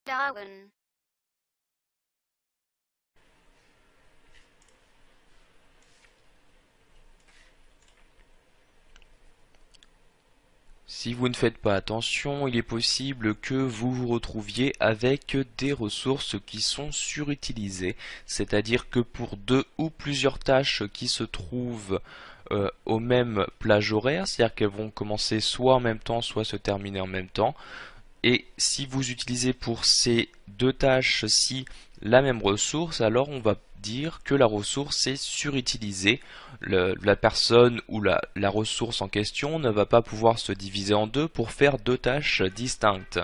Darwin. Si vous ne faites pas attention, il est possible que vous vous retrouviez avec des ressources qui sont surutilisées, c'est-à-dire que pour deux ou plusieurs tâches qui se trouvent au même plage horaire, c'est-à-dire qu'elles vont commencer soit en même temps, soit se terminer en même temps, et si vous utilisez pour ces deux tâches-ci la même ressource, alors on va dire que la ressource est surutilisée. La personne ou la ressource en question ne va pas pouvoir se diviser en deux pour faire deux tâches distinctes.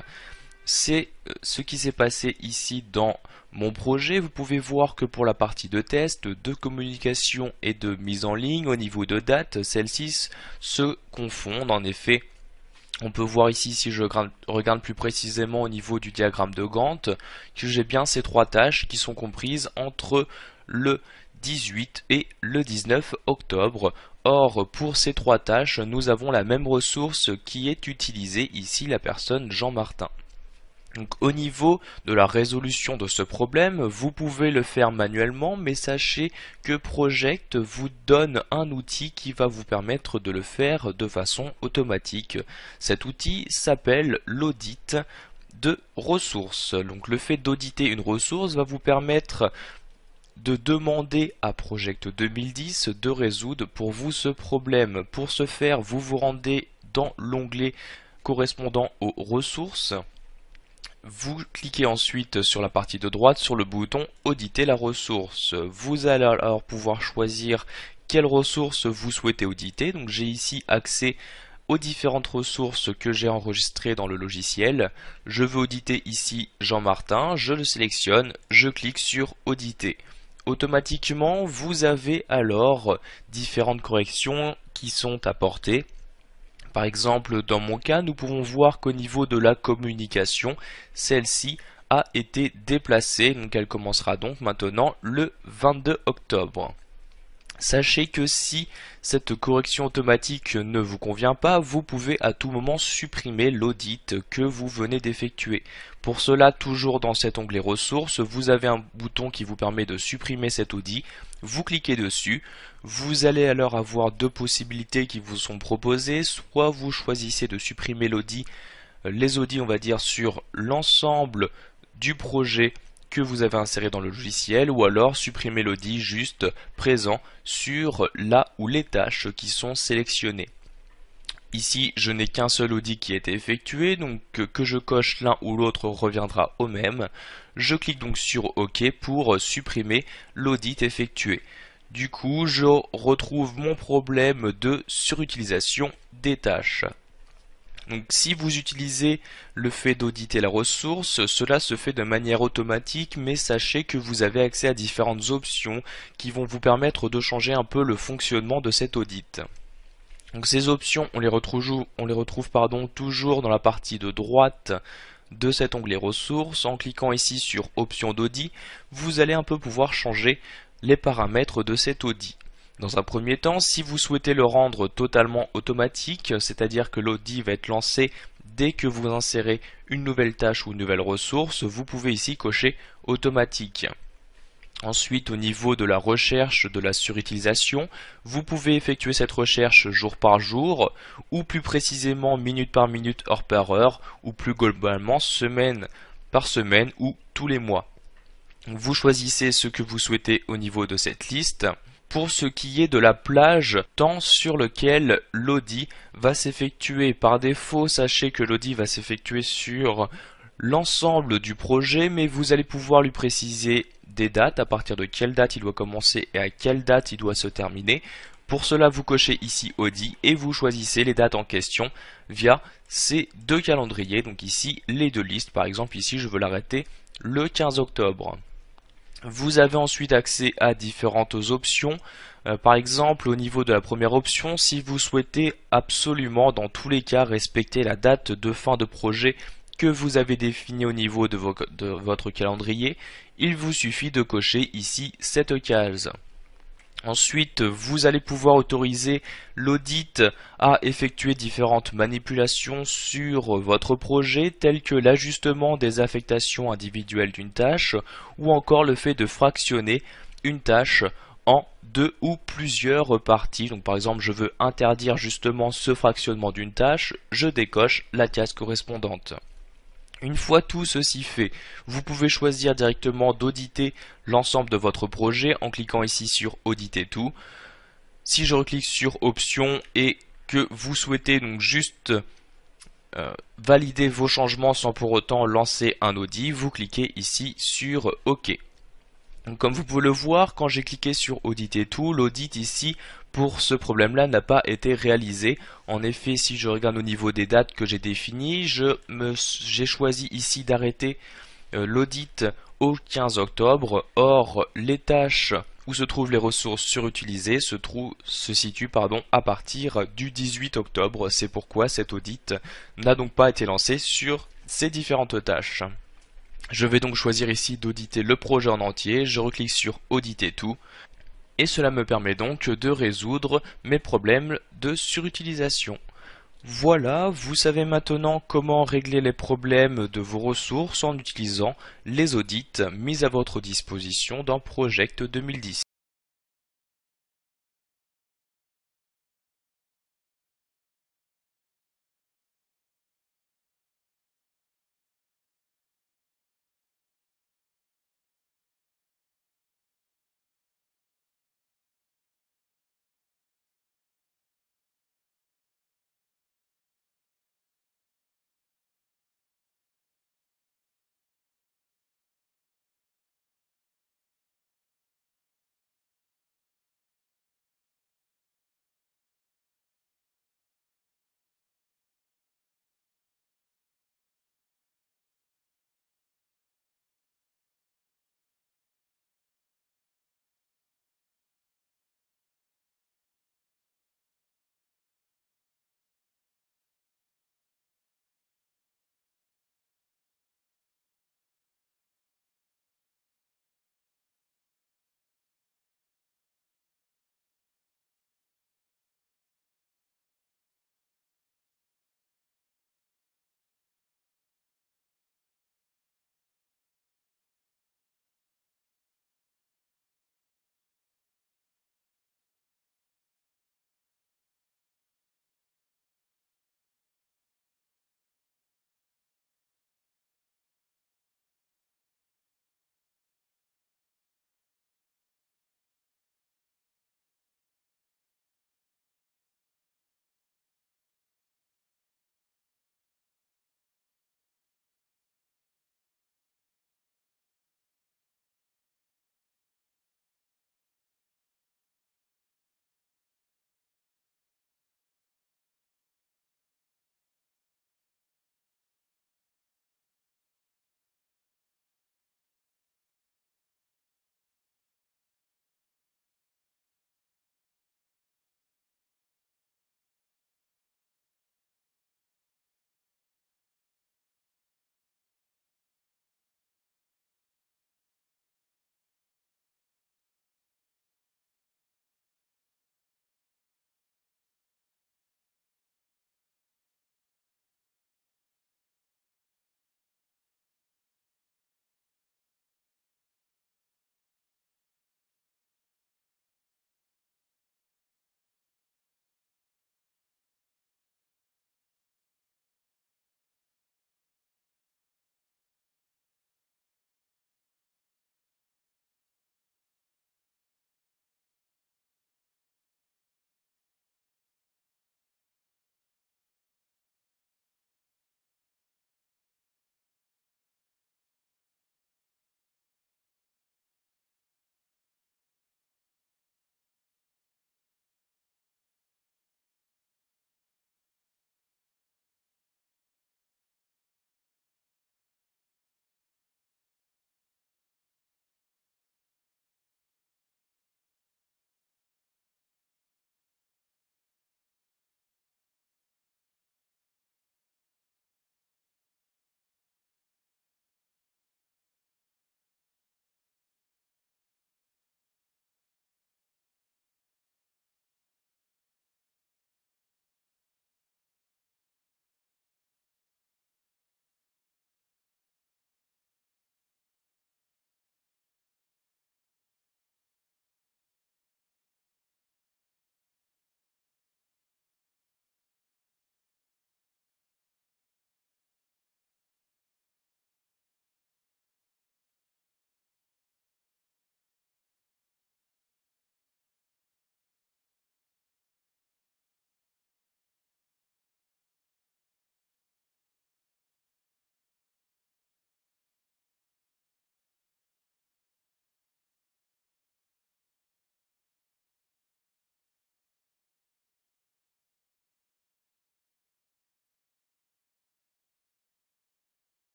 C'est ce qui s'est passé ici dans mon projet. Vous pouvez voir que pour la partie de test, de communication et de mise en ligne, au niveau de date, celles-ci se confondent. En effet, on peut voir ici, si je regarde plus précisément au niveau du diagramme de Gantt, que j'ai bien ces trois tâches qui sont comprises entre le 18 et le 19 octobre. Or, pour ces trois tâches, nous avons la même ressource qui est utilisée ici, la personne Jean Martin. Donc, au niveau de la résolution de ce problème, vous pouvez le faire manuellement, mais sachez que Project vous donne un outil qui va vous permettre de le faire de façon automatique. Cet outil s'appelle l'audit de ressources. Donc, le fait d'auditer une ressource va vous permettre de demander à Project 2010 de résoudre pour vous ce problème. Pour ce faire, vous vous rendez dans l'onglet correspondant aux ressources. Vous cliquez ensuite sur la partie de droite sur le bouton auditer la ressource. Vous allez alors pouvoir choisir quelle ressource vous souhaitez auditer. Donc j'ai ici accès aux différentes ressources que j'ai enregistrées dans le logiciel. Je veux auditer ici Jean Martin, je le sélectionne, je clique sur auditer. Automatiquement, vous avez alors différentes corrections qui sont apportées. Par exemple, dans mon cas, nous pouvons voir qu'au niveau de la communication, celle-ci a été déplacée, donc elle commencera donc maintenant le 22 octobre. Sachez que si cette correction automatique ne vous convient pas, vous pouvez à tout moment supprimer l'audit que vous venez d'effectuer. Pour cela, toujours dans cet onglet ressources, vous avez un bouton qui vous permet de supprimer cet audit. Vous cliquez dessus, vous allez alors avoir deux possibilités qui vous sont proposées. Soit vous choisissez de supprimer l'audit, les audits on va dire sur l'ensemble du projet que vous avez inséré dans le logiciel, ou alors supprimer l'audit juste présent sur la ou les tâches qui sont sélectionnées. Ici, je n'ai qu'un seul audit qui a été effectué, donc que je coche l'un ou l'autre reviendra au même. Je clique donc sur OK pour supprimer l'audit effectué. Du coup, je retrouve mon problème de surutilisation des tâches. Donc si vous utilisez le fait d'auditer la ressource, cela se fait de manière automatique, mais sachez que vous avez accès à différentes options qui vont vous permettre de changer un peu le fonctionnement de cet audit. Donc ces options, on les retrouve toujours dans la partie de droite de cet onglet ressources. En cliquant ici sur options d'audit, vous allez un peu pouvoir changer les paramètres de cet audit. Dans un premier temps, si vous souhaitez le rendre totalement automatique, c'est-à-dire que l'audit va être lancé dès que vous insérez une nouvelle tâche ou une nouvelle ressource, vous pouvez ici cocher automatique. Ensuite, au niveau de la recherche de la surutilisation, vous pouvez effectuer cette recherche jour par jour, ou plus précisément minute par minute, heure par heure, ou plus globalement semaine par semaine ou tous les mois. Vous choisissez ce que vous souhaitez au niveau de cette liste. Pour ce qui est de la plage temps sur lequel l'audit va s'effectuer. Par défaut, sachez que l'audit va s'effectuer sur l'ensemble du projet, mais vous allez pouvoir lui préciser des dates, à partir de quelle date il doit commencer et à quelle date il doit se terminer. Pour cela, vous cochez ici audit et vous choisissez les dates en question via ces deux calendriers. Donc ici, les deux listes. Par exemple, ici, je veux l'arrêter le 15 octobre. Vous avez ensuite accès à différentes options. Par exemple, au niveau de la première option, si vous souhaitez absolument dans tous les cas respecter la date de fin de projet que vous avez définie au niveau de votre calendrier, il vous suffit de cocher ici cette case. Ensuite, vous allez pouvoir autoriser l'audit à effectuer différentes manipulations sur votre projet, telles que l'ajustement des affectations individuelles d'une tâche, ou encore le fait de fractionner une tâche en deux ou plusieurs parties. Donc par exemple, je veux interdire justement ce fractionnement d'une tâche, je décoche la case correspondante. Une fois tout ceci fait, vous pouvez choisir directement d'auditer l'ensemble de votre projet en cliquant ici sur auditer tout. Si je reclique sur options et que vous souhaitez donc juste valider vos changements sans pour autant lancer un audit, vous cliquez ici sur OK. Donc, comme vous pouvez le voir, quand j'ai cliqué sur auditer tout, l'audit ici pour ce problème-là n'a pas été réalisé. En effet, si je regarde au niveau des dates que j'ai définies, j'ai choisi ici d'arrêter l'audit au 15 octobre. Or, les tâches où se trouvent les ressources surutilisées se situent à partir du 18 octobre. C'est pourquoi cet audit n'a donc pas été lancé sur ces différentes tâches. Je vais donc choisir ici d'auditer le projet en entier, je reclique sur auditer tout et cela me permet donc de résoudre mes problèmes de surutilisation. Voilà, vous savez maintenant comment régler les problèmes de vos ressources en utilisant les audits mis à votre disposition dans Project 2010.